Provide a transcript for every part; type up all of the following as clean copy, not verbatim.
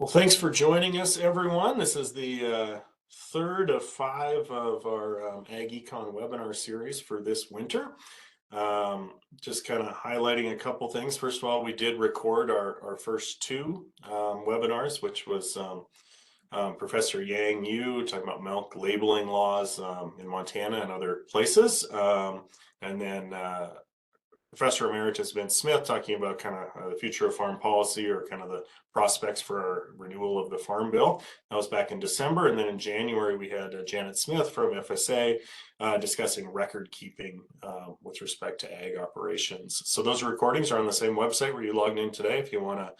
Well, thanks for joining us, everyone. This is the third of five of our Ag Econ webinar series for this winter. Just kind of highlighting a couple things. First of all, we did record our first two webinars, which was Professor Yang Yu talking about milk labeling laws in Montana and other places. And then Professor Emeritus Vince Smith talking about kind of the future of farm policy or kind of the prospects for renewal of the Farm Bill. That was back in December. And then in January, we had Janet Smith from FSA discussing record keeping with respect to ag operations. So those recordings are on the same website where you logged in today if you want to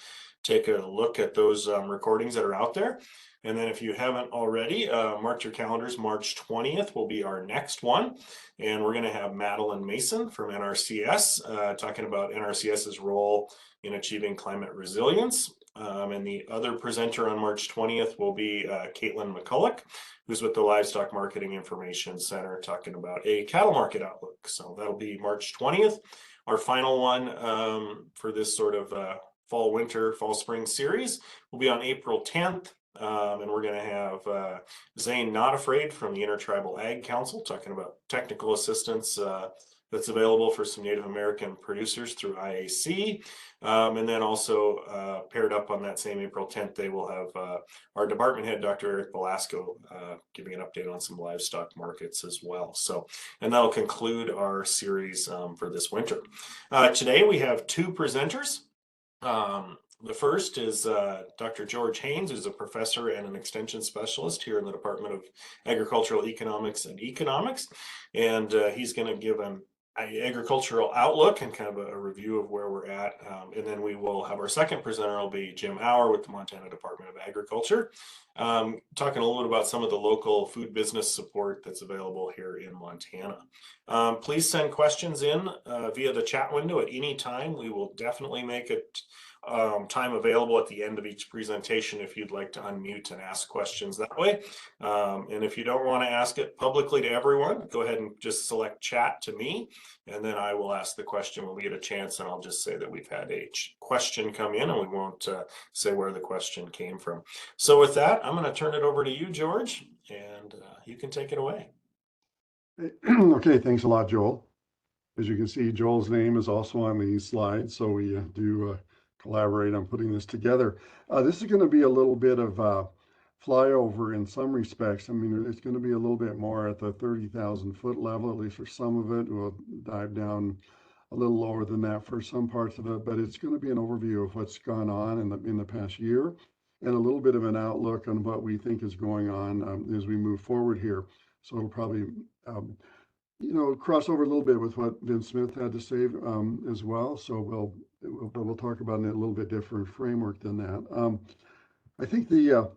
take a look at those recordings that are out there. And then if you haven't already, mark your calendars. March 20th will be our next one. And we're going to have Madeline Mason from NRCS talking about NRCS's role in achieving climate resilience. And the other presenter on March 20th will be Caitlin McCulloch, who's with the Livestock Marketing Information Center talking about a cattle market outlook. So that'll be March 20th. Our final one for this sort of fall spring series will be on April 10th. And we're going to have Zane Not Afraid from the Intertribal Ag Council talking about technical assistance that's available for some Native American producers through IAC. And then also paired up on that same April 10th, they will have our department head, Dr. Eric Velasco, giving an update on some livestock markets as well. So, and that'll conclude our series for this winter. Today we have two presenters. The first is Dr. George Haynes, who's a professor and an extension specialist here in the Department of Agricultural Economics and Economics. And he's going to give an agricultural outlook and kind of a review of where we're at. And then we will have our second presenter will be Jim Auer with the Montana Department of Agriculture, talking a little bit about some of the local food business support that's available here in Montana. Please send questions in via the chat window at any time. We will definitely make it time available at the end of each presentation if you'd like to unmute and ask questions that way. And if you don't want to ask it publicly to everyone, go ahead and just select chat to me, and then I will ask the question when we get a chance, and I'll just say that we've had a question come in, and we won't say where the question came from. So with that, I'm going to turn it over to you, George, and you can take it away. Okay, thanks a lot, Joel. As you can see, Joel's name is also on these slides, so we do collaborate on putting this together. This is going to be a little bit of flyover in some respects. I mean, it's going to be a little bit more at the 30,000 foot level, at least for some of it. We'll dive down a little lower than that for some parts of it, but it's going to be an overview of what's gone on in the past year and a little bit of an outlook on what we think is going on as we move forward here. So it'll probably cross over a little bit with what Vince Smith had to say as well. So we'll talk about it in a little bit different framework than that. I think the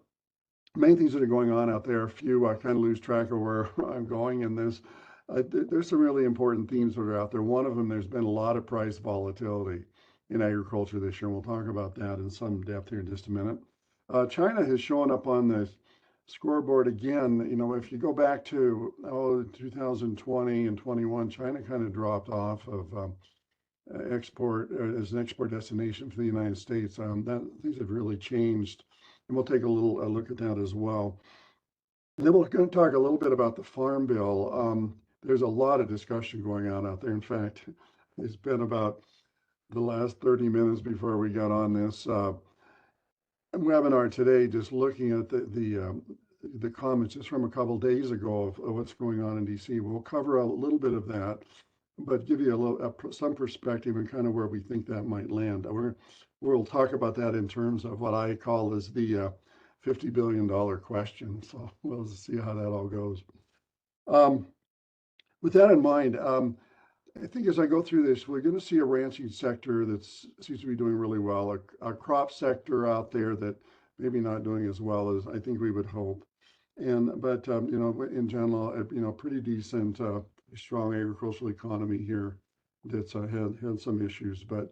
main things that are going on out there, a few, I kind of lose track of where I'm going in this. There's some really important themes that are out there. One of them, there's been a lot of price volatility in agriculture this year. And we'll talk about that in some depth here in just a minute. China has shown up on the scoreboard again. If you go back to 2020 and 21, China kind of dropped off of export as an export destination for the United States. Things have really changed, and we'll take a look at that as well. And then we're going to talk a little bit about the Farm Bill. There's a lot of discussion going on out there. In fact, it's been about the last 30 minutes before we got on this webinar today, just looking at the comments just from a couple days ago of what's going on in DC. We'll cover a little bit of that, but give you some perspective and kind of where we think that might land. We'll talk about that in terms of what I call as the $50 billion question. So we'll see how that all goes. With that in mind, I think as I go through this, we're going to see a ranching sector that seems to be doing really well, a crop sector out there that maybe not doing as well as I think we would hope. But in general, pretty decent, strong agricultural economy here that's had some issues, but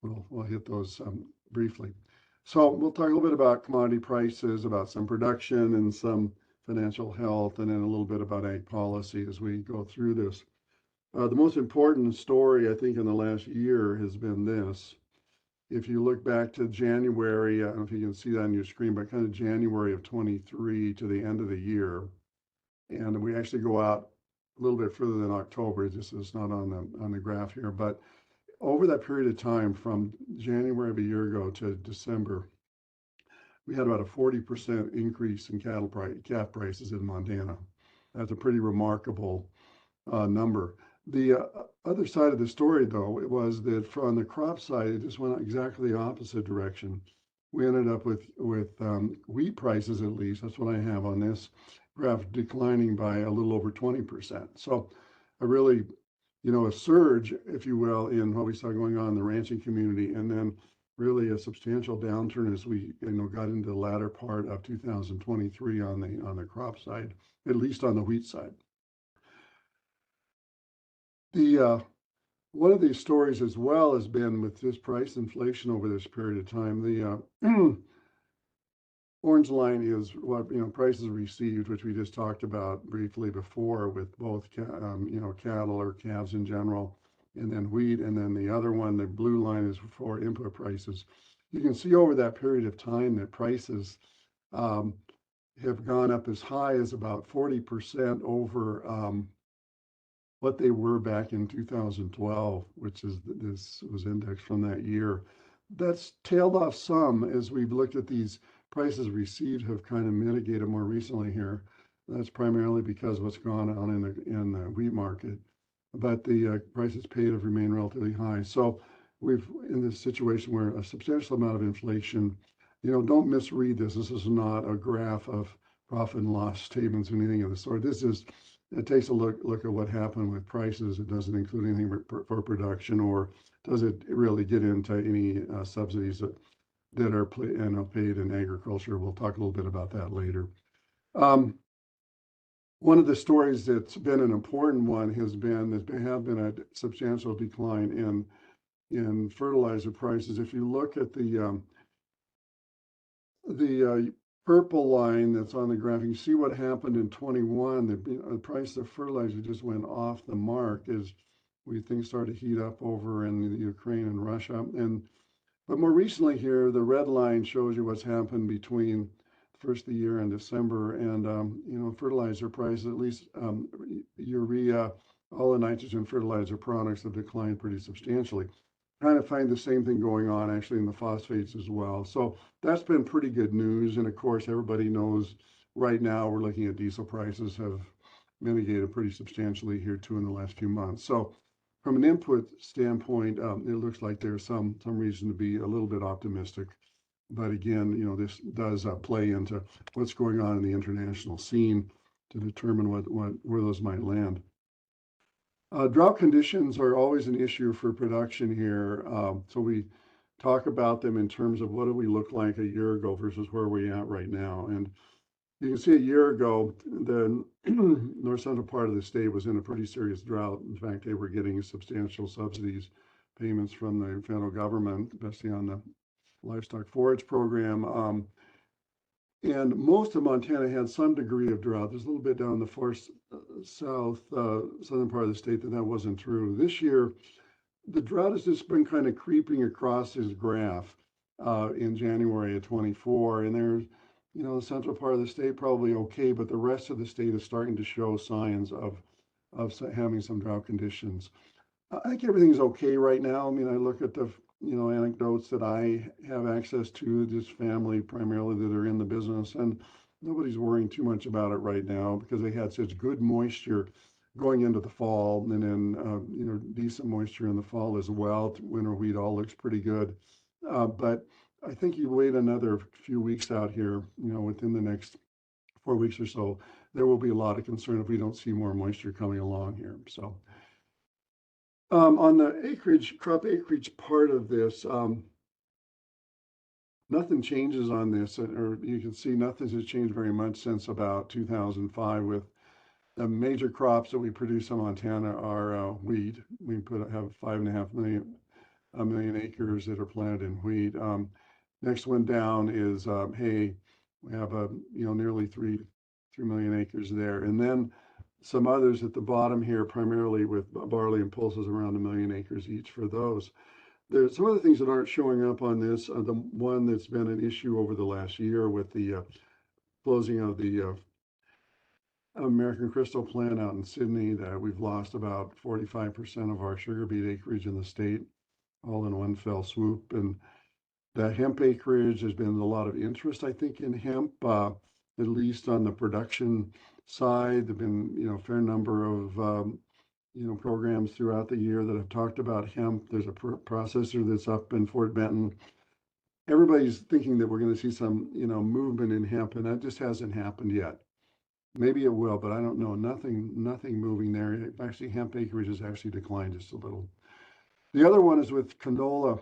we'll hit those briefly. So we'll talk a little bit about commodity prices, about some production and some financial health, and then a little bit about ag policy as we go through this. The most important story, I think, in the last year has been this. if you look back to January, I don't know if you can see that on your screen, but kind of January of 23 to the end of the year. And we actually go out a little bit further than October, just it's not on the graph here, but over that period of time from January of a year ago to December, we had about a 40% increase in calf prices in Montana. That's a pretty remarkable number. The other side of the story, though, it was that from the crop side, it just went exactly the opposite direction. We ended up with wheat prices, at least, that's what I have on this graph, declining by a little over 20%. So a really, a surge, if you will, in what we saw going on in the ranching community, and then really a substantial downturn as we, got into the latter part of 2023 on the crop side, at least on the wheat side. The one of these stories as well has been with this price inflation over this period of time. The orange line is what prices received, which we just talked about briefly before with both cattle or calves in general, and then wheat, and then the other one, the blue line, is for input prices. You can see over that period of time that prices have gone up as high as about 40% over what they were back in 2012, which is this was indexed from that year. That's tailed off some as we've looked at these prices received have kind of mitigated more recently here. That's primarily because of what's gone on in the wheat market, but the prices paid have remained relatively high. So we've in this situation where a substantial amount of inflation. Don't misread this. This is not a graph of profit and loss statements or anything of the sort. It takes a look at what happened with prices. It doesn't include anything for production, or does it really get into any subsidies that are paid in agriculture. We'll talk a little bit about that later. One of the stories that's been an important one has been a substantial decline in fertilizer prices. If you look at the purple line that's on the graph, you see what happened in 21. The price of fertilizer just went off the mark as things started to heat up over in the Ukraine and Russia. But more recently here, the red line shows you what's happened between first of the year and December, and fertilizer prices, at least urea, all the nitrogen fertilizer products have declined pretty substantially. Kind of find the same thing going on actually in the phosphates as well. So that's been pretty good news. And of course, everybody knows right now we're looking at diesel prices have mitigated pretty substantially here too in the last few months. So from an input standpoint, it looks like there's some reason to be a little bit optimistic. But again, this does play into what's going on in the international scene to determine where those might land. Drought conditions are always an issue for production here. So we talk about them in terms of what do we look like a year ago versus where we're at right now. And you can see a year ago, the north central part of the state was in a pretty serious drought. In fact, they were getting substantial subsidies, payments from the federal government, especially on the livestock forage program. And most of Montana had some degree of drought. There's a little bit down the far southern part of the state that wasn't true. This year, the drought has just been kind of creeping across this graph in January of 24. And there's, the central part of the state probably okay, but the rest of the state is starting to show signs of having some drought conditions. I think everything's okay right now. I mean, I look at the anecdotes that I have access to, just family primarily that are in the business, and nobody's worrying too much about it right now because they had such good moisture going into the fall, and then decent moisture in the fall as well. Winter wheat all looks pretty good, but I think you wait another few weeks out here, within the next 4 weeks or so, there will be a lot of concern if we don't see more moisture coming along here. So on the crop acreage part of this, nothing changes on this, or you can see nothing has changed very much since about 2005. With the major crops that we produce in Montana are wheat. We have 5.5 million acres that are planted in wheat. Next one down is hay. We have nearly 3 million acres there, and then some others at the bottom here, primarily with barley and pulses, around 1 million acres each for those. there's some of the things that aren't showing up on this. The one that's been an issue over the last year with the closing of the American Crystal plant out in Sydney, that we've lost about 45% of our sugar beet acreage in the state, all in one fell swoop. And the hemp acreage, there's been a lot of interest, I think, in hemp, at least on the production side. There've been, a fair number of, programs throughout the year that have talked about hemp. There's a processor that's up in Fort Benton. Everybody's thinking that we're going to see some, movement in hemp, and that just hasn't happened yet. Maybe it will, but I don't know. Nothing moving there. Actually, hemp acreage has actually declined just a little. The other one is with canola,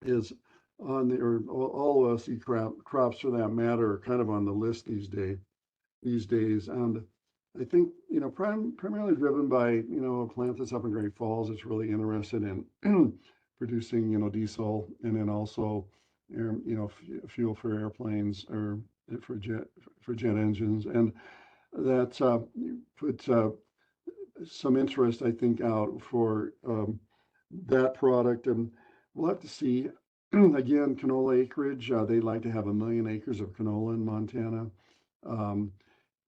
is on the, or all oilseed crops for that matter, are kind of on the list these days. And I think, primarily driven by, a plant that's up in Great Falls that's really interested in producing, diesel, and then also, fuel for airplanes or for jet engines. And that's put some interest, I think, out for that product. And we'll have to see. Again, canola acreage, they'd like to have 1 million acres of canola in Montana.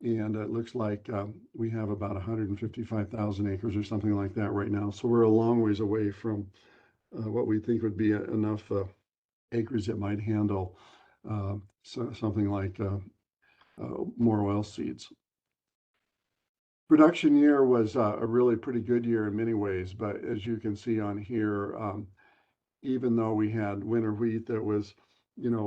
And it looks like we have about 155,000 acres or something like that right now. So we're a long ways away from what we think would be enough acres that might handle something like more oil seeds. Production year was a really pretty good year in many ways, but as you can see on here, even though we had winter wheat that was,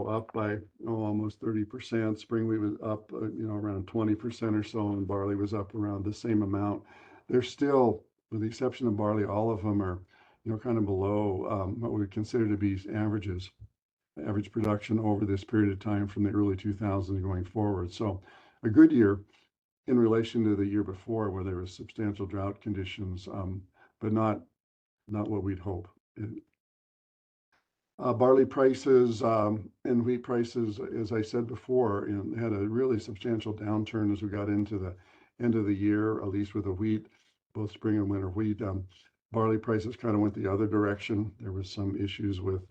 up by almost 30%, spring wheat was up, around 20% or so, and barley was up around the same amount. They're still, with the exception of barley, all of them are, kind of below what we would consider to be average production over this period of time from the early 2000s going forward. So a good year in relation to the year before, where there was substantial drought conditions, but not what we'd hope. Barley prices and wheat prices, as I said before, had a really substantial downturn as we got into the end of the year, at least with the wheat, both spring and winter wheat. Barley prices kind of went the other direction. There was some issues with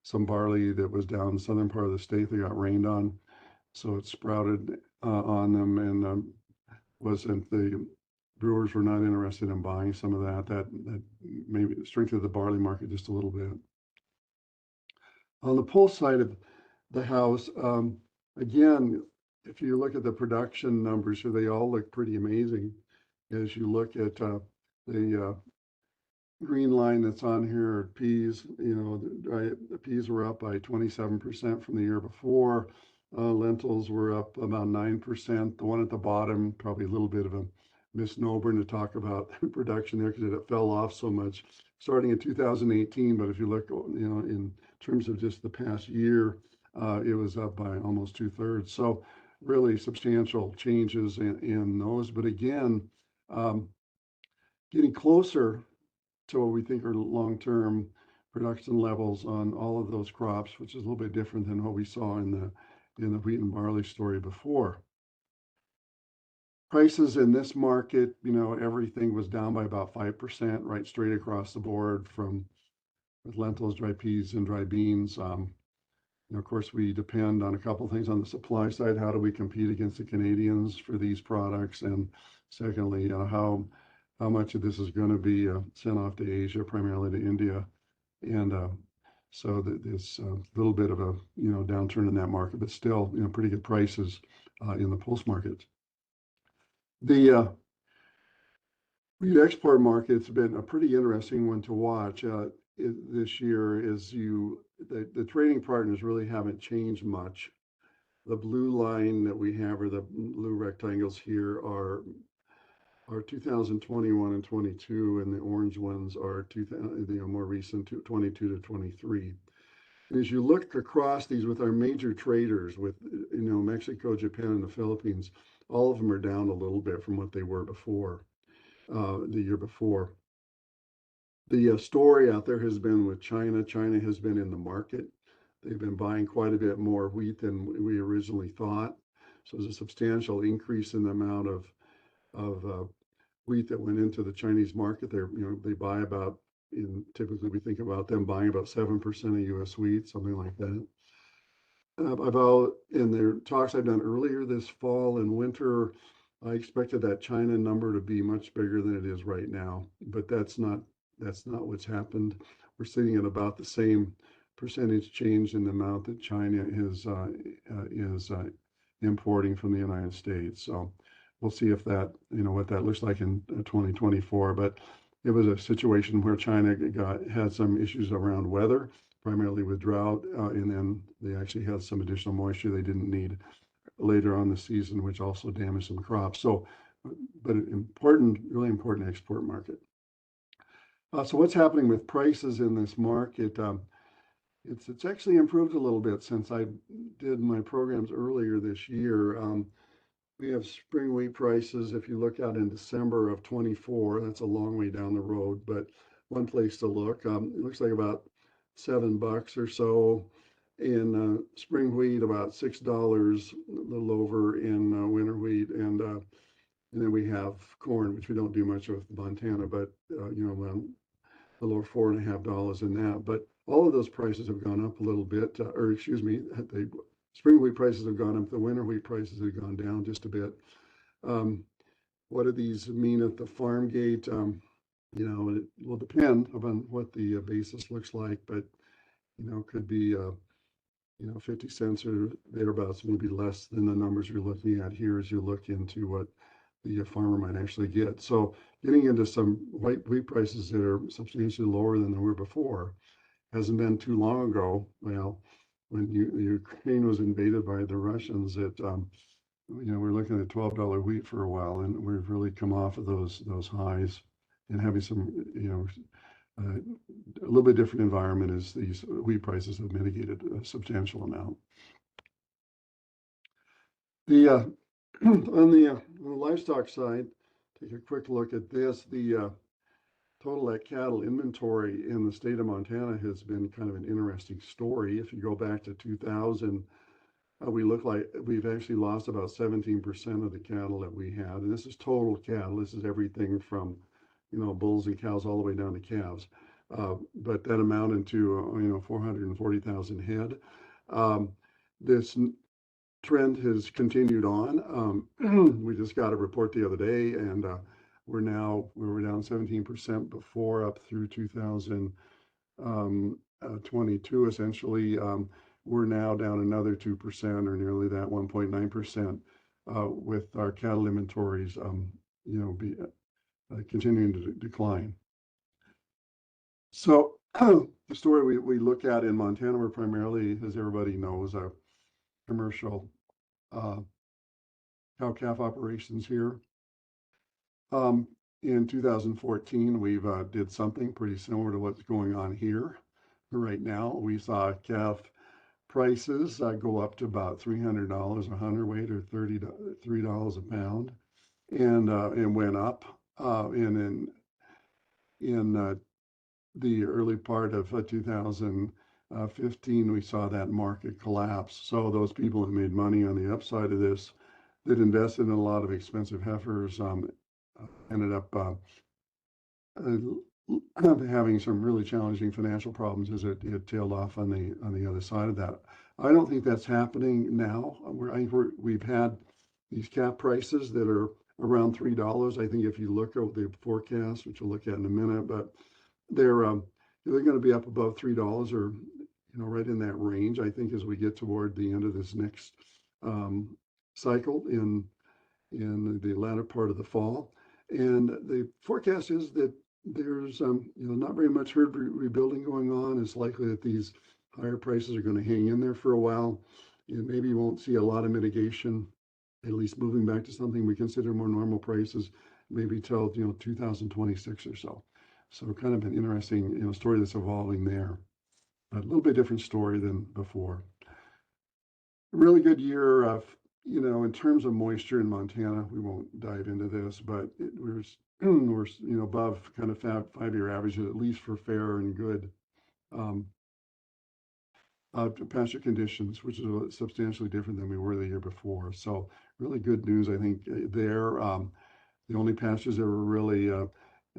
some barley that was down in the southern part of the state that got rained on, so it sprouted on them, and the brewers were not interested in buying some of that maybe strengthened the barley market just a little bit. On the pulse side of the house, again, if you look at the production numbers here, they all look pretty amazing. As you look at the green line that's on here, peas, the peas were up by 27% from the year before. Lentils were up about 9%. The one at the bottom, probably a little bit of a misnomer to talk about production there because it fell off so much starting in 2018. But if you look, in terms of just the past year, it was up by almost 2/3. So really substantial changes in those. But again, getting closer to what we think are long-term production levels on all of those crops, which is a little bit different than what we saw in the wheat and barley story before. Prices in this market, everything was down by about 5%, right straight across the board with lentils, dry peas, and dry beans. Of course, we depend on a couple of things on the supply side. How do we compete against the Canadians for these products? And secondly, how much of this is going to be sent off to Asia, primarily to India. And so there's a little bit of a, downturn in that market, but still, pretty good prices in the pulse market. The wheat export market's been a pretty interesting one to watch this year. The trading partners really haven't changed much. The blue line that we have, or the blue rectangles here, are 2021 and 22, and the orange ones are more recent, 22 to 23. And as you look across these with our major traders, with Mexico, Japan, and the Philippines, all of them are down a little bit from what they were before, the year before. The story out there has been with China. China has been in the market. They've been buying quite a bit more wheat than we originally thought. So there's a substantial increase in the amount of wheat that went into the Chinese market. They buy about typically we think about them buying about 7% of U.S. wheat, something like that. About in the talks I've done earlier this fall and winter, I expected that China number to be much bigger than it is right now, but that's not what's happened. We're sitting at about the same percentage change in the amount that China is importing from the United States. So we'll see if that, what that looks like in 2024. But it was a situation where China had some issues around weather, primarily with drought, and then they actually had some additional moisture they didn't need later on the season, which also damaged some crops. So, but an important, really important export market. So what's happening with prices in this market? It's actually improved a little bit since I did my programs earlier this year. We have spring wheat prices. If you look out in December of 24, that's a long way down the road, but one place to look. It looks like about $7 or so in spring wheat, about $6, a little over in winter wheat, and then we have corn, which we don't do much with Montana, but around a little over $4.50 in that. But all of those prices have gone up a little bit, or excuse me, the spring wheat prices have gone up. The winter wheat prices have gone down just a bit. What do these mean at the farm gate? It will depend upon what the basis looks like, but could be 50 cents or thereabouts, maybe less than the numbers you're looking at here as you look into what the farmer might actually get. So getting into some white wheat prices that are substantially lower than they were before hasn't been too long ago. Well, when Ukraine was invaded by the Russians, we're looking at $12 wheat for a while, and we've really come off of those highs and having some, a little bit different environment as these wheat prices have mitigated a substantial amount. The on the livestock side, take a quick look at this. The total cattle inventory in the state of Montana has been kind of an interesting story. If you go back to 2000, we look like we've actually lost about 17% of the cattle that we had. And this is total cattle. This is everything from, bulls and cows all the way down to calves. But that amounted to, 440,000 head. This trend has continued on. We just got a report the other day, and we were down 17% before, up through 2022, essentially. We're now down another 2% or nearly that, 1.9%, with our cattle inventories, continuing to decline. So the story we look at in Montana, we're primarily, as everybody knows, a commercial cow-calf operations here. In 2014, we've did something pretty similar to what's going on here. Right now, we saw calf prices go up to about $300 a hundredweight, or $33 a pound, and went up. And in the early part of 2015, we saw that market collapse. So those people that made money on the upside of this, that invested in a lot of expensive heifers, ended up having some really challenging financial problems as it tailed off on the other side of that. I don't think that's happening now. I think we've had these calf prices that are around $3. I think if you look at the forecast, which we'll look at in a minute, but they're going to be up above $3, or right in that range, I think, as we get toward the end of this next cycle in the latter part of the fall. And the forecast is that there's not very much herd rebuilding going on. It's likely that these higher prices are going to hang in there for a while, and maybe you won't see a lot of mitigation, at least moving back to something we consider more normal prices, maybe till 2026 or so. So kind of an interesting story that's evolving there. A little bit different story than before. Really good year of in terms of moisture in Montana. We won't dive into this, but we're above kind of five-year averages, at least for fair and good pasture conditions, which is substantially different than we were the year before. So really good news, I think, there. The only pastures that were really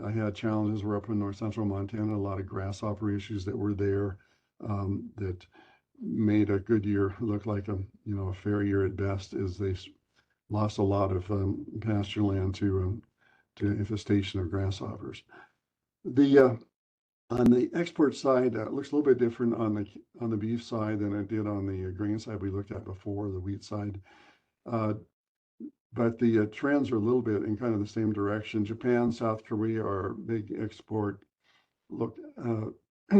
I had challenges. We're up in north central Montana, a lot of grasshopper issues that were there that made a good year look like a fair year at best, as they lost a lot of pasture land to infestation of grasshoppers. The On the export side, it looks a little bit different on the beef side than it did on the grain side we looked at before, the wheat side. But the trends are a little bit in kind of the same direction. Japan, South Korea are big export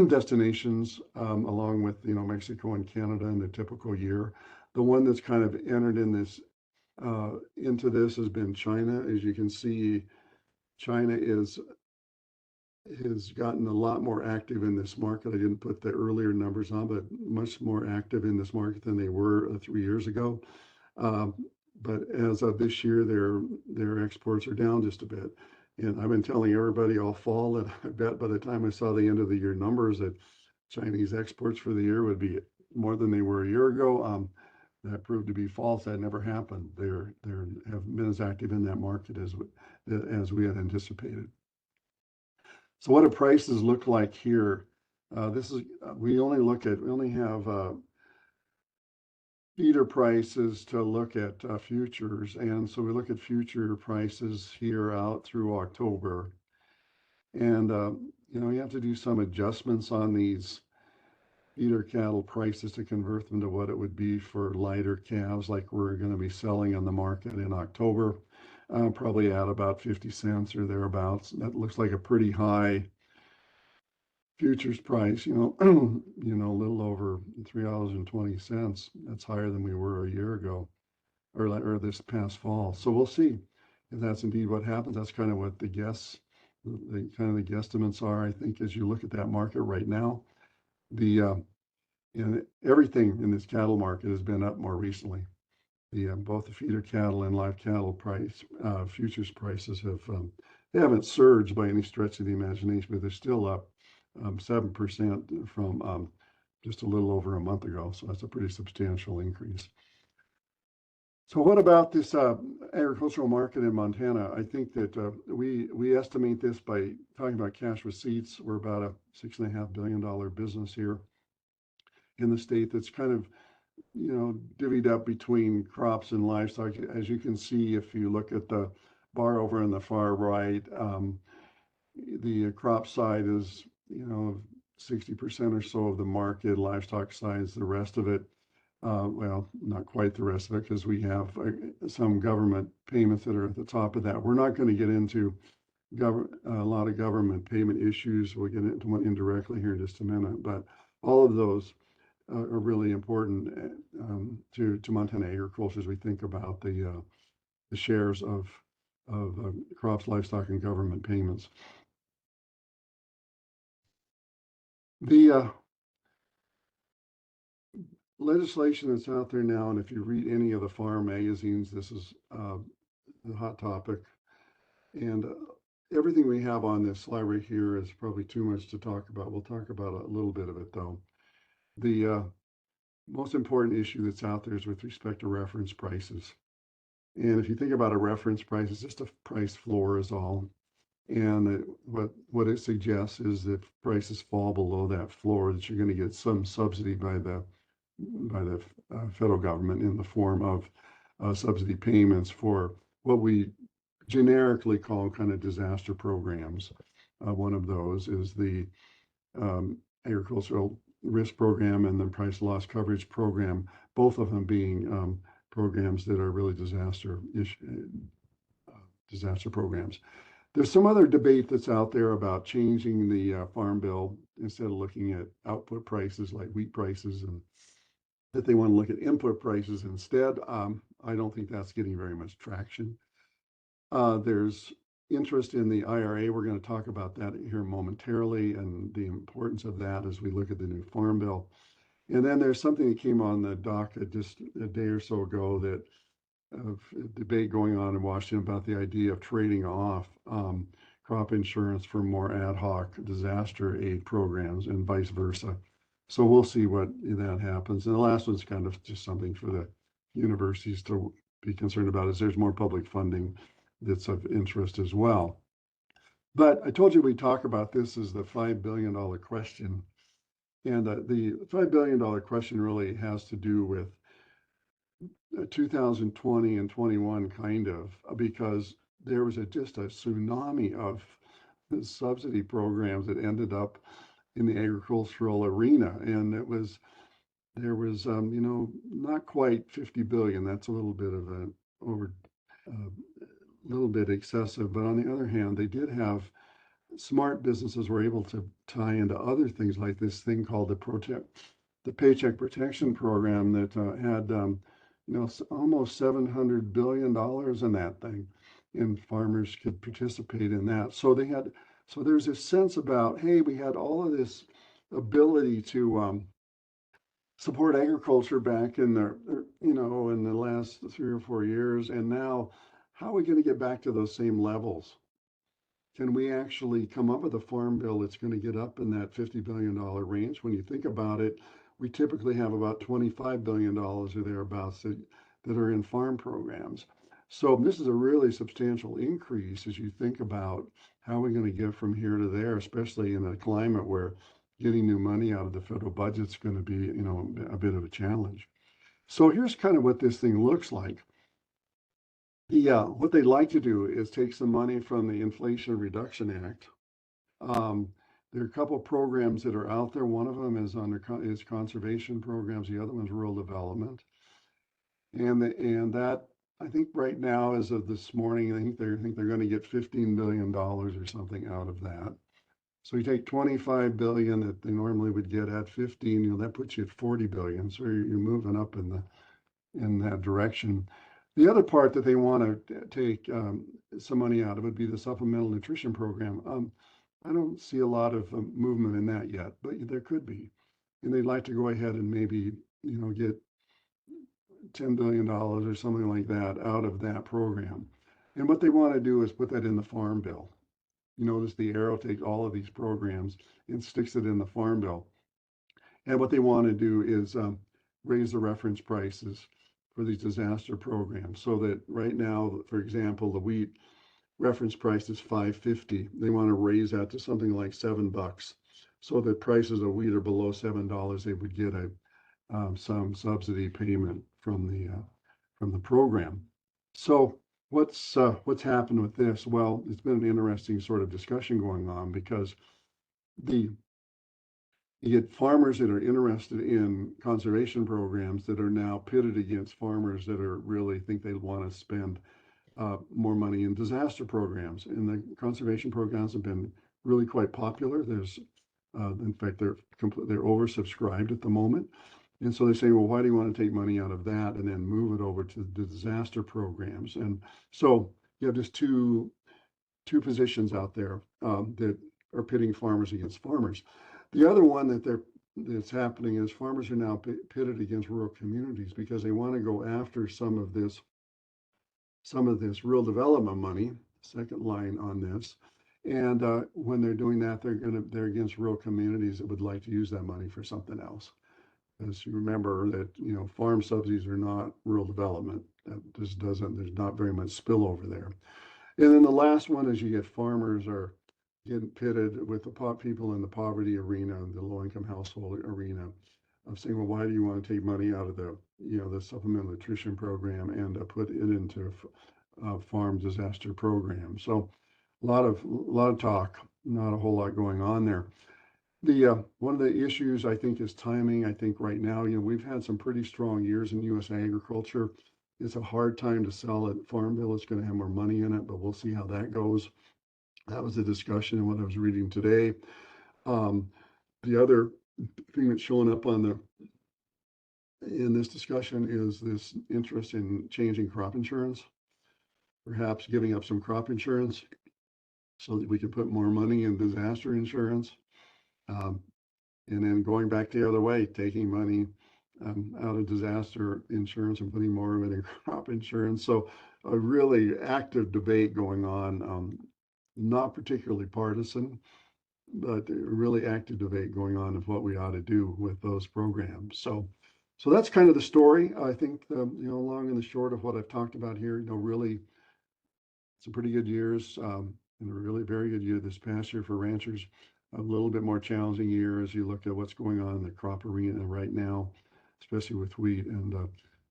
destinations, along with Mexico and Canada in the typical year. The one that's kind of entered into this has been China. As you can see, China has gotten a lot more active in this market. I didn't put the earlier numbers on, but much more active in this market than they were 3 years ago. But as of this year, their exports are down just a bit. And I've been telling everybody all fall that I bet by the time I saw the end of the year numbers that Chinese exports for the year would be more than they were a year ago. That proved to be false. That never happened. They have been as active in that market as we had anticipated. So what do prices look like here? We only have feeder prices to look at futures, and so we look at future prices here out through October, and you have to do some adjustments on these feeder cattle prices to convert them to what it would be for lighter calves, like we're going to be selling on the market in October. Probably at about 50 cents or thereabouts. That looks like a pretty high futures price, a little over $3.20. That's higher than we were a year ago, or this past fall. So we'll see if that's indeed what happens. That's kind of what the guesstimates are. I think as you look at that market right now, everything in this cattle market has been up more recently. Both the feeder cattle and live cattle futures prices they haven't surged by any stretch of the imagination, but they're still up 7% from just a little over a month ago. So that's a pretty substantial increase. So what about this agricultural market in Montana? I think that we estimate this by talking about cash receipts. We're about a $6.5 billion business here in the state that's kind of divvied up between crops and livestock. As you can see, if you look at the bar over on the far right, the crop side is 60% or so of the market. Livestock side is the rest of it. Well, not quite the rest of it, because we have some government payments that are at the top of that. We're not going to get into a lot of government payment issues. We'll get into one indirectly here in just a minute, but all of those are really important to Montana agriculture as we think about the shares of crops, livestock, and government payments. The legislation that's out there now, and if you read any of the farm magazines, this is the hot topic. And everything we have on this slide right here is probably too much to talk about. We'll talk about a little bit of it, though. The most important issue that's out there is with respect to reference prices. And if you think about a reference price, it's just a price floor is all. And what it suggests is that if prices fall below that floor, that you're going to get some subsidy by the federal government in the form of subsidy payments for what we generically call kind of disaster programs. One of those is the agricultural risk program and the price loss coverage program, both of them being programs that are really disaster programs. There's some other debate that's out there about changing the farm bill, instead of looking at output prices like wheat prices, and that they want to look at input prices instead. I don't think that's getting very much traction. There's interest in the IRA. We're going to talk about that here momentarily, and the importance of that as we look at the new farm bill. And then there's something that came on the docket just a day or so ago, that of debate going on in Washington about the idea of trading off crop insurance for more ad hoc disaster aid programs and vice versa. So we'll see what that happens. And the last one's kind of just something for the universities to be concerned about, is there's more public funding that's of interest as well. But I told you we'd talk about this as the $5 billion question. And the $5 billion question really has to do with 2020 and 21 kind of, because there was just a tsunami of subsidy programs that ended up in the agricultural arena. And there was, not quite 50 billion. That's a little bit of an over, a little bit excessive. But on the other hand, they did have smart businesses were able to tie into other things like this thing called the Paycheck Protection Program that had, almost $700 billion in that thing, and farmers could participate in that. So there's this sense about, hey, we had all of this ability to support agriculture back in in the last 3 or 4 years, and now how are we going to get back to those same levels? Can we actually come up with a farm bill that's going to get up in that $50 billion range? When you think about it, we typically have about $25 billion or thereabouts that are in farm programs. So this is a really substantial increase as you think about how we're going to get from here to there, especially in a climate where getting new money out of the federal budget is going to be, a bit of a challenge. So here's kind of what this thing looks like. Yeah, what they'd like to do is take some money from the Inflation Reduction Act. There are a couple of programs that are out there. One of them is conservation programs. The other one's rural development. And that I think right now, as of this morning, I think they're going to get $15 billion or something out of that. So you take 25 billion that they normally would get at 15, that puts you at 40 billion. So you're moving up in that direction. The other part that they want to take some money out of would be the supplemental nutrition program. I don't see a lot of movement in that yet, but there could be. And they'd like to go ahead and maybe, get $10 billion or something like that out of that program. And what they want to do is put that in the farm bill. You notice the arrow takes all of these programs and sticks it in the farm bill. And what they want to do is raise the reference prices for these disaster programs, so that right now, for example, the wheat reference price is $5.50. They want to raise that to something like $7, so that prices of wheat are below $7. They would get some subsidy payment from the program. So what's happened with this? Well, it's been an interesting sort of discussion going on, because you get farmers that are interested in conservation programs that are now pitted against farmers that are really think they want to spend more money in disaster programs. And the conservation programs have been really quite popular. In fact, they're oversubscribed at the moment. And so they say, well, why do you want to take money out of that and then move it over to the disaster programs? And so you have just two positions out there that are pitting farmers against farmers. The other one that's happening is farmers are now pitted against rural communities, because they want to go after some of this rural development money, second line on this. And when they're doing that, they're against rural communities that would like to use that money for something else. As you remember that, farm subsidies are not rural development. That just there's not very much spillover there. And then the last one is you get farmers are getting pitted with the people in the poverty arena, the low-income household arena, of saying, well, why do you want to take money out of the supplemental nutrition program and put it into farm disaster program? So a lot of talk, not a whole lot going on there. One of the issues I think is timing. I think right now, we've had some pretty strong years in U.S. agriculture. It's a hard time to sell a farm bill. It's going to have more money in it, but we'll see how that goes. That was a discussion in what I was reading today. The other thing that's showing up in this discussion is this interest in changing crop insurance, perhaps giving up some crop insurance so that we can put more money in disaster insurance. And then going back the other way, taking money out of disaster insurance and putting more of it in crop insurance. So a really active debate going on. Not particularly partisan, but a really active debate going on of what we ought to do with those programs. So that's kind of the story. I think long and the short of what I've talked about here. Really, some pretty good years. and a really very good year this past year for ranchers. A little bit more challenging year as you look at what's going on in the crop arena right now, especially with wheat, and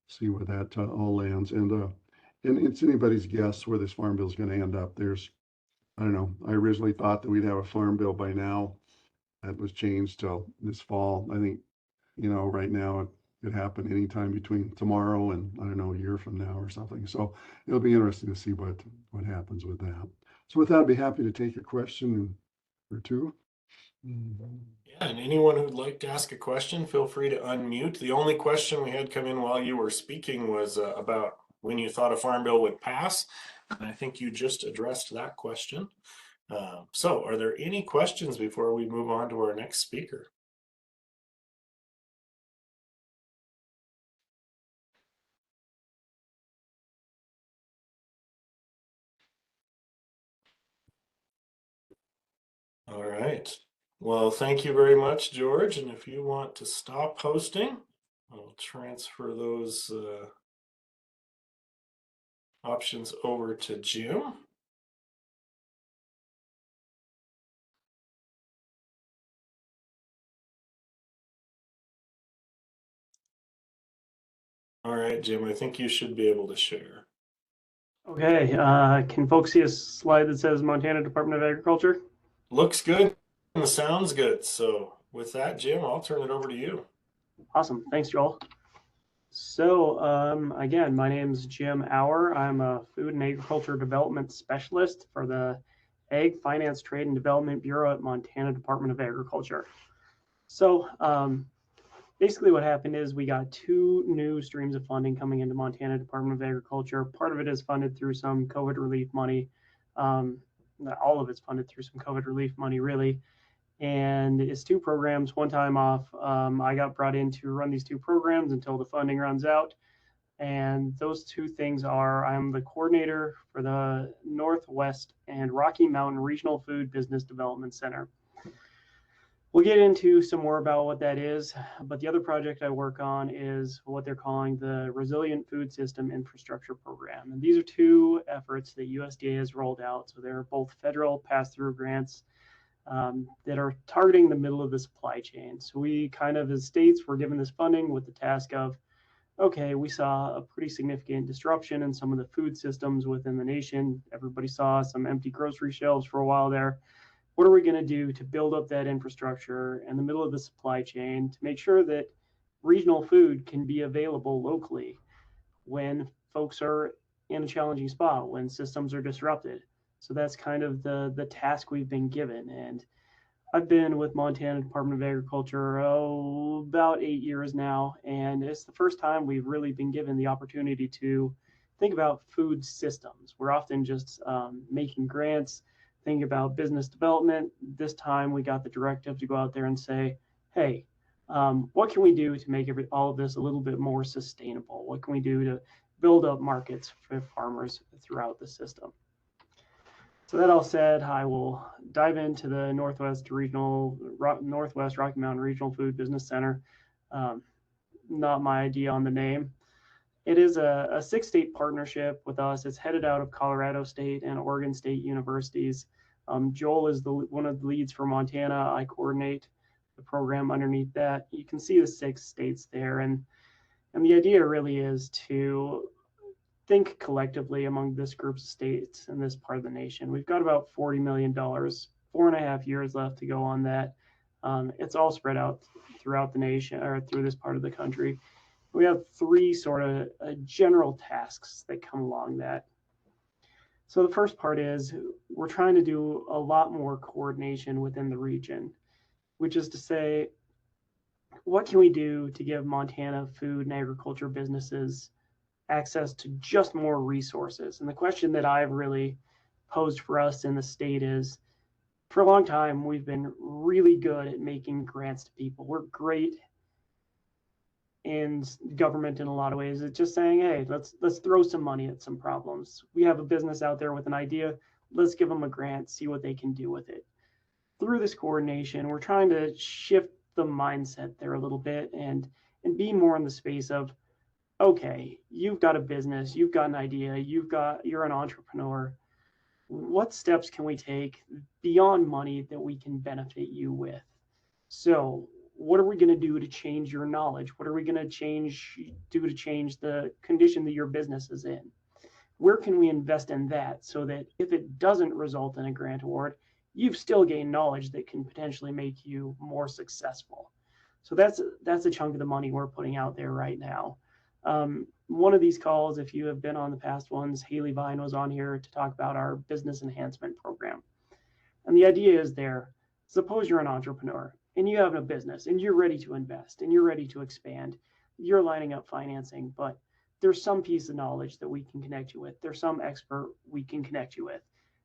see where that all lands. And it's anybody's guess where this farm bill is going to end up. I don't know. I originally thought that we'd have a farm bill by now. That was changed till this fall. I think, right now it could happen anytime between tomorrow and, I don't know, a year from now or something. So it'll be interesting to see what happens with that. So with that, I'd be happy to take a question or two. Yeah, and anyone who'd like to ask a question, feel free to unmute. The only question we had come in while you were speaking was about when you thought a farm bill would pass. And I think you just addressed that question. So are there any questions before we move on to our next speaker? All right. Well, thank you very much, George. And if you want to stop hosting, I'll transfer those options over to Jim. All right, Jim, I think you should be able to share. Okay, can folks see a slide that says Montana Department of Agriculture? Looks good and sounds good. So with that, Jim, I'll turn it over to you. Awesome, thanks, Joel. So again, my name is Jim Auer. I'm a food and agriculture development specialist for the Ag Finance Trade and Development Bureau at Montana Department of Agriculture. So basically what happened is we got two new streams of funding coming into Montana Department of Agriculture. Part of it is funded through some COVID relief money. All of it's funded through some COVID relief money, really. And it's two programs, one time off. I got brought in to run these two programs until the funding runs out. And those two things are, I'm the coordinator for the Northwest and Rocky Mountain Regional Food Business Development Center. We'll get into some more about what that is, but the other project I work on is what they're calling the Resilient Food System Infrastructure Program. And these are two efforts that USDA has rolled out. So they're both federal pass-through grants that are targeting the middle of the supply chain. So we kind of, as states, were given this funding with the task of, okay, we saw a pretty significant disruption in some of the food systems within the nation. Everybody saw some empty grocery shelves for a while there. What are we going to do to build up that infrastructure in the middle of the supply chain to make sure that regional food can be available locally when folks are in a challenging spot, when systems are disrupted? So that's kind of the task we've been given. And I've been with Montana Department of Agriculture about 8 years now, and it's the first time we've really been given the opportunity to think about food systems. We're often just making grants, thinking about business development. This time we got the directive to go out there and say, hey, what can we do to make all of this a little bit more sustainable? What can we do to build up markets for farmers throughout the system? So that all said, I will dive into the Northwest Rocky Mountain Regional Food Business Center. Not my idea on the name. It is a 6-state partnership with us. It's headed out of Colorado State and Oregon State universities. Joel is one of the leads for Montana. I coordinate the program underneath that. You can see the 6 states there. And the idea really is to think collectively among this group of states in this part of the nation. We've got about $40 million, 4.5 years left to go on that. It's all spread out throughout the nation, or through this part of the country. We have 3 sort of general tasks that come along that. So the first part is we're trying to do a lot more coordination within the region, which is to say, what can we do to give Montana food and agriculture businesses access to just more resources? And the question that I've really posed for us in the state is, for a long time, we've been really good at making grants to people. We're great in government in a lot of ways. It's just saying, hey, let's throw some money at some problems. We have a business out there with an idea. Let's give them a grant, see what they can do with it. Through this coordination, we're trying to shift the mindset there a little bit and be more in the space of, okay, you've got a business, you've got an idea, you're an entrepreneur. what steps can we take beyond money that we can benefit you with? So what are we going to do to change your knowledge? What are we going to do to change the condition that your business is in? Where can we invest in that so that if it doesn't result in a grant award, you've still gained knowledge that can potentially make you more successful? So that's a chunk of the money we're putting out there right now. One of these calls, if you have been on the past ones, Haley Vine was on here to talk about our business enhancement program. And the idea is there, suppose you're an entrepreneur and you have a business and you're ready to invest and you're ready to expand. You're lining up financing, but there's some piece of knowledge that we can connect you with. There's some expert we can connect you with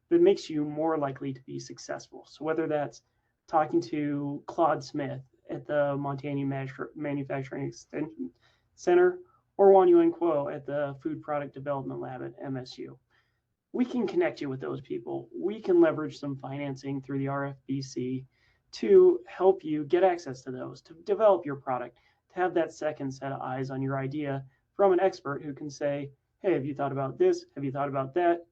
that makes you more likely to be successful. So whether that's talking to Claude Smith at the Montana Manufacturing Extension Center or Juan Yuen Kuo at the Food Product Development Lab at MSU, we can connect you with those people. We can leverage some financing through the RFBC to help you get access to those, to develop your product, to have that second set of eyes on your idea from an expert who can say, hey, have you thought about this? Have you thought about that?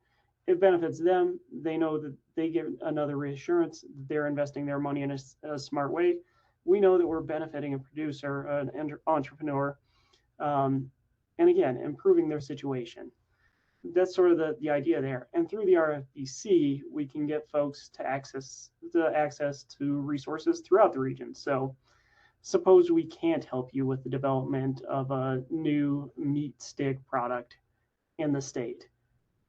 It benefits them. They know that they get another reassurance that they're investing their money in a smart way. We know that we're benefiting a producer, an entrepreneur, and again, improving their situation. That's sort of the idea there. And through the RFBC, we can get folks to access to resources throughout the region. So suppose we can't help you with the development of a new meat stick product in the state.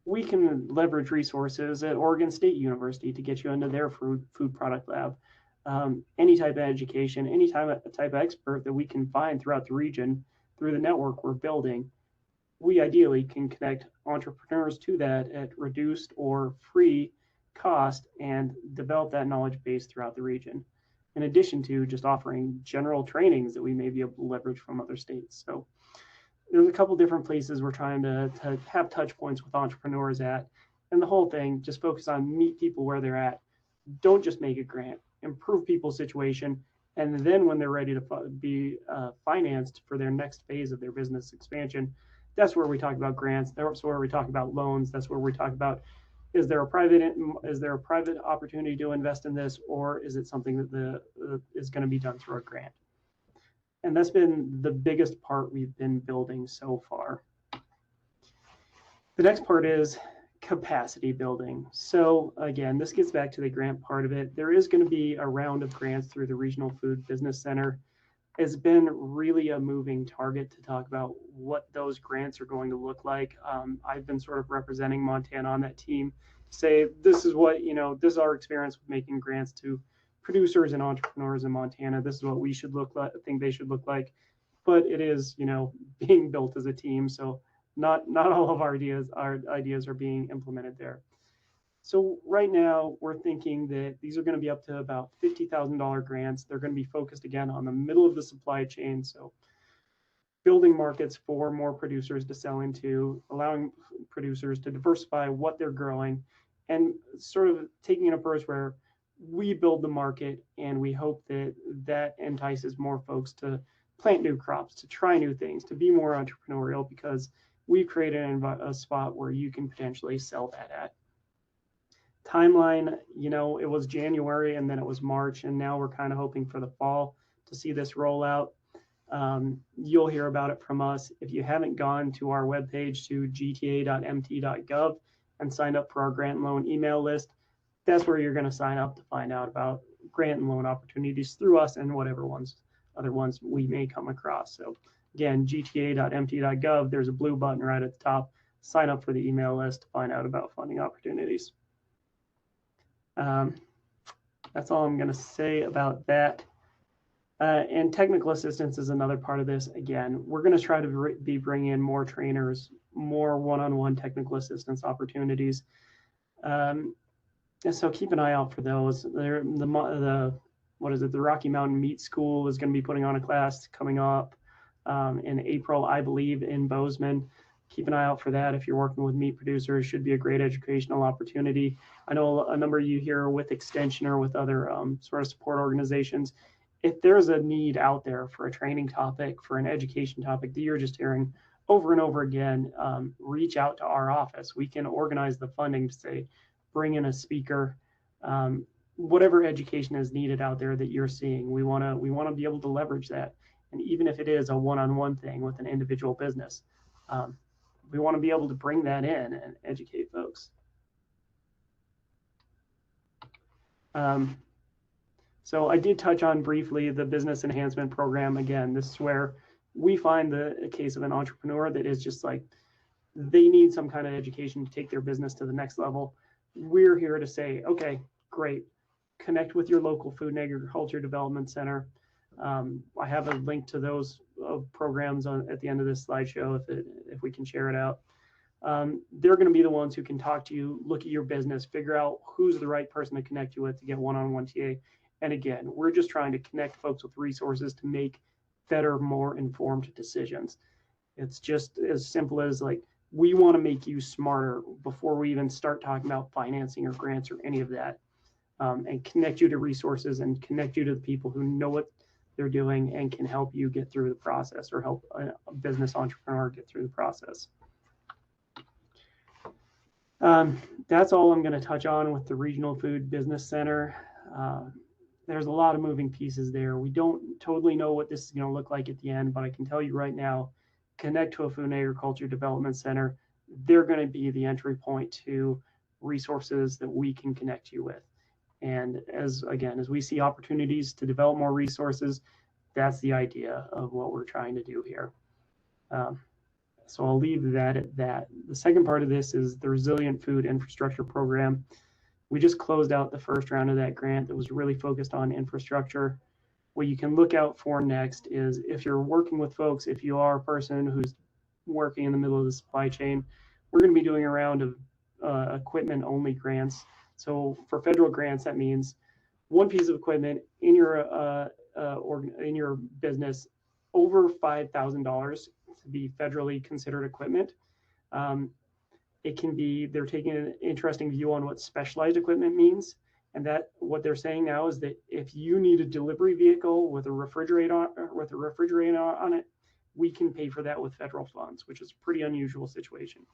We can leverage resources at Oregon State University to get you into their food product lab. Any type of education, any type of expert that we can find throughout the region through the network we're building, we ideally can connect entrepreneurs to that at reduced or free cost and develop that knowledge base throughout the region, in addition to just offering general trainings that we may be able to leverage from other states. So there's a couple different places we're trying to have touch points with entrepreneurs at, and the whole thing, just focus on meet people where they're at. Don't just make a grant, improve people's situation, and then when they're ready to be financed for their next phase of their business expansion, that's where we talk about grants. That's where we talk about loans. That's where we talk about, is there a private opportunity to invest in this, or is it something that is going to be done through a grant? And that's been the biggest part we've been building so far. The next part is capacity building. So again, this gets back to the grant part of it. There is going to be a round of grants through the Regional Food Business Center. It's been really a moving target to talk about what those grants are going to look like. I've been sort of representing Montana on that team to say, this is what, this is our experience with making grants to producers and entrepreneurs in Montana. This is what we should look like, I think they should look like. But it is, being built as a team. So not all of our ideas are being implemented there. So right now we're thinking that these are going to be up to about $50,000 grants. They're going to be focused again on the middle of the supply chain. So building markets for more producers to sell into, allowing producers to diversify what they're growing, and sort of taking an approach where we build the market and we hope that entices more folks to plant new crops, to try new things, to be more entrepreneurial, because we've created a spot where you can potentially sell that at. Timeline, it was January and then it was March, and now we're kind of hoping for the fall to see this roll out. You'll hear about it from us. If you haven't gone to our webpage to gta.mt.gov and signed up for our grant and loan email list, that's where you're going to sign up to find out about grant and loan opportunities through us and whatever other ones we may come across. So again, gta.mt.gov, there's a blue button right at the top. Sign up for the email list to find out about funding opportunities. That's all I'm going to say about that. And technical assistance is another part of this. Again, we're going to try to be bringing in more trainers, more one-on-one technical assistance opportunities. And so keep an eye out for those. The Rocky Mountain Meat School is going to be putting on a class coming up in April, I believe, in Bozeman. Keep an eye out for that. If you're working with meat producers, should be a great educational opportunity. I know a number of you here with Extension or with other sort of support organizations. If there's a need out there for a training topic, for an education topic that you're just hearing over and over again, reach out to our office. We can organize the funding to say, bring in a speaker, whatever education is needed out there that you're seeing. We want to be able to leverage that. And even if it is a one-on-one thing with an individual business, we want to be able to bring that in and educate folks. So I did touch on briefly the business enhancement program. Again, this is where we find a case of an entrepreneur that is just like, they need some kind of education to take their business to the next level. We're here to say, okay, great. Connect with your local Food and Agriculture Development Center. I have a link to those programs at the end of this slideshow if we can share it out. They're going to be the ones who can talk to you, look at your business, figure out who's the right person to connect you with to get one-on-one TA. And again, we're just trying to connect folks with resources to make better, more informed decisions. It's just as simple as like, we want to make you smarter before we even start talking about financing or grants or any of that, and connect you to resources and connect you to the people who know what they're doing and can help you get through the process or help a business entrepreneur get through the process. That's all I'm going to touch on with the Regional Food Business Center. There's a lot of moving pieces there. We don't totally know what this is going to look like at the end, but I can tell you right now, connect to a Food and Agriculture Development Center. They're going to be the entry point to resources that we can connect you with. And as we see opportunities to develop more resources, that's the idea of what we're trying to do here. So I'll leave that at that. The second part of this is the Resilient Food Infrastructure Program. We just closed out the first round of that grant that was really focused on infrastructure. What you can look out for next is if you're working with folks, if you are a person who's working in the middle of the supply chain, we're going to be doing a round of equipment only grants. So for federal grants, that means one piece of equipment in your business over $5,000 to be federally considered equipment. It can be, they're taking an interesting view on what specialized equipment means. And that what they're saying now is that if you need a delivery vehicle with a refrigerator on it, we can pay for that with federal funds, which is a pretty unusual situation.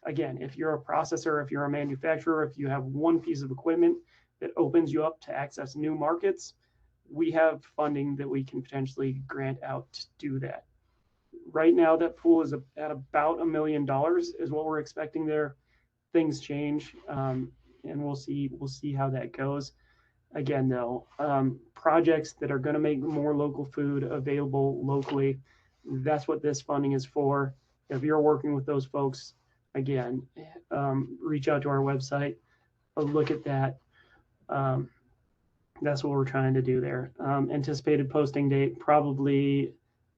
Again, if you're a processor, if you're a manufacturer, if you have one piece of equipment that opens you up to access new markets, we have funding that we can potentially grant out to do that. Right now, that pool is at about $1 million is what we're expecting there. Things change, and we'll see how that goes. Again, though, projects that are going to make more local food available locally, that's what this funding is for. If you're working with those folks, again, reach out to our website, look at that. That's what we're trying to do there. Anticipated posting date, probably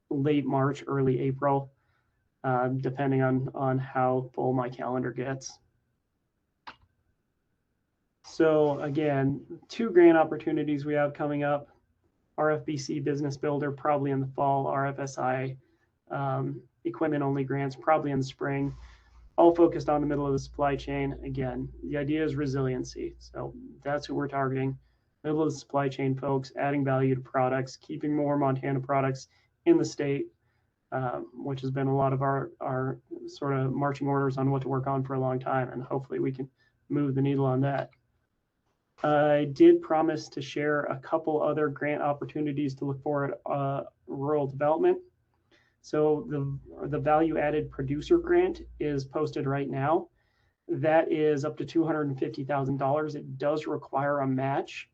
late March, early April, depending on how full my calendar gets. So again, 2 grant opportunities we have coming up. RFBC Business Builder, probably in the fall. RFSI equipment only grants, probably in the spring. All focused on the middle of the supply chain. Again, the idea is resiliency. So that's who we're targeting. Middle of the supply chain folks, adding value to products, keeping more Montana products in the state, which has been a lot of our sort of marching orders on what to work on for a long time. And hopefully we can move the needle on that. I did promise to share a couple other grant opportunities to look for at rural development. So the value added producer grant is posted right now. That is up to $250,000. It does require a match.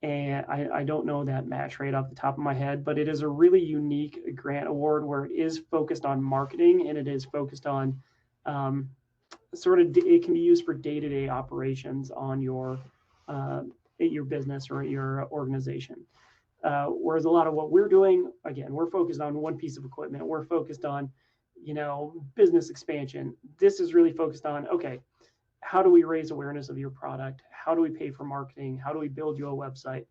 And I don't know that match right off the top of my head, but it is a really unique grant award where it is focused on marketing and it is focused on it can be used for day-to-day operations on at your business or at your organization. Whereas a lot of what we're doing, again, we're focused on one piece of equipment. We're focused on, business expansion. This is really focused on, okay, how do we raise awareness of your product? How do we pay for marketing? How do we build you a website?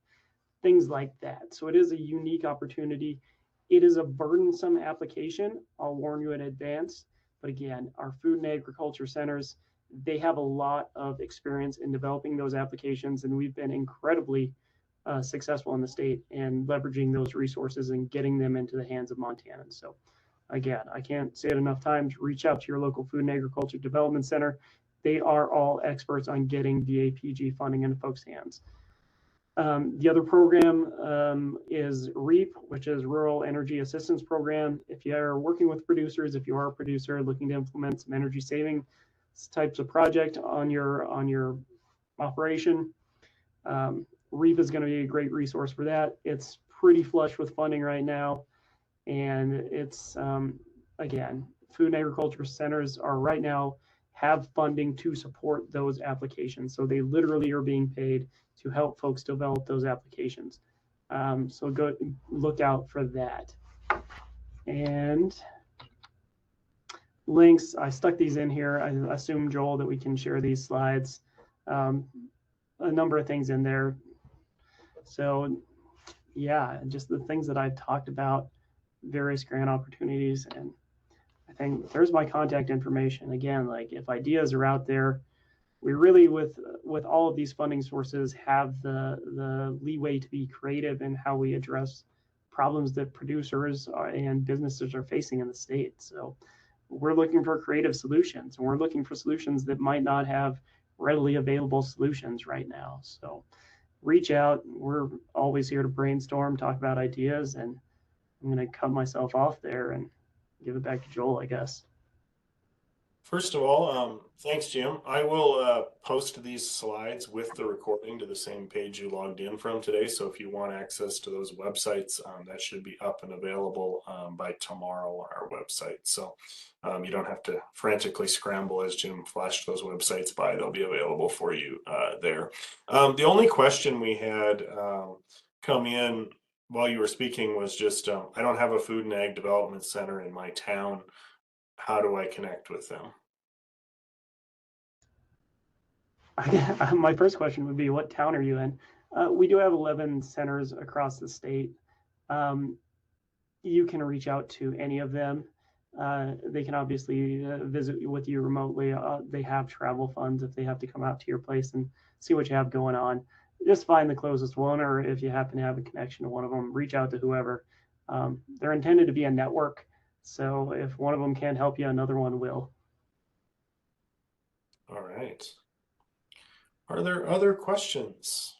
Things like that. So it is a unique opportunity. It is a burdensome application. I'll warn you in advance. But again, our food and agriculture centers, they have a lot of experience in developing those applications, and we've been incredibly successful in the state in leveraging those resources and getting them into the hands of Montanans. So again, I can't say it enough times, reach out to your local food and agriculture development center. they are all experts on getting VAPG funding into folks' hands. The other program is REAP, which is Rural Energy Assistance Program. If you are working with producers, if you are a producer looking to implement some energy saving types of project on your operation, REAP is going to be a great resource for that. It's pretty flush with funding right now, and it's again, food and agriculture centers are right now have funding to support those applications. So they literally are being paid to help folks develop those applications. So go look out for that. And links, I stuck these in here. I assume, Joel, that we can share these slides. A number of things in there. So yeah, just the things that I've talked about, various grant opportunities, and I think there's my contact information. Again, like if ideas are out there, we really, with all of these funding sources, have the leeway to be creative in how we address problems that producers and businesses are facing in the state. So we're looking for creative solutions, and we're looking for solutions that might not have readily available solutions right now. So reach out. We're always here to brainstorm, talk about ideas, and I'm going to cut myself off there and give it back to Joel, I guess. First of all, thanks, Jim. I will post these slides with the recording to the same page you logged in from today. So if you want access to those websites, that should be up and available by tomorrow on our website. So you don't have to frantically scramble as Jim flashed those websites by. They'll be available for you there. The only question we had come in while you were speaking was just, I don't have a food and ag development center in my town. How do I connect with them? My first question would be, what town are you in? We do have 11 centers across the state. You can reach out to any of them. They can obviously visit with you remotely. They have travel funds if they have to come out to your place and see what you have going on. Just find the closest one, or if you happen to have a connection to one of them, reach out to whoever. They're intended to be a network. So if one of them can't help you, another one will. All right. Are there other questions?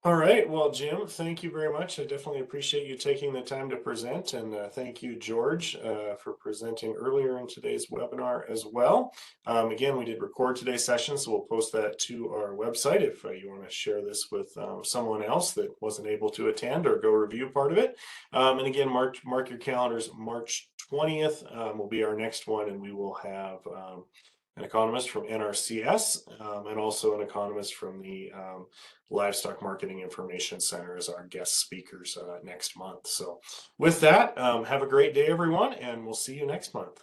All right. Well, Jim, thank you very much. I definitely appreciate you taking the time to present, and thank you, George, for presenting earlier in today's webinar as well. Again, we did record today's session, so we'll post that to our website if you want to share this with someone else that wasn't able to attend or go review part of it. And again, mark your calendars. March 20th will be our next one, and we will have an economist from NRCS and also an economist from the Livestock Marketing Information Center as our guest speakers next month. So with that, have a great day, everyone, and we'll see you next month.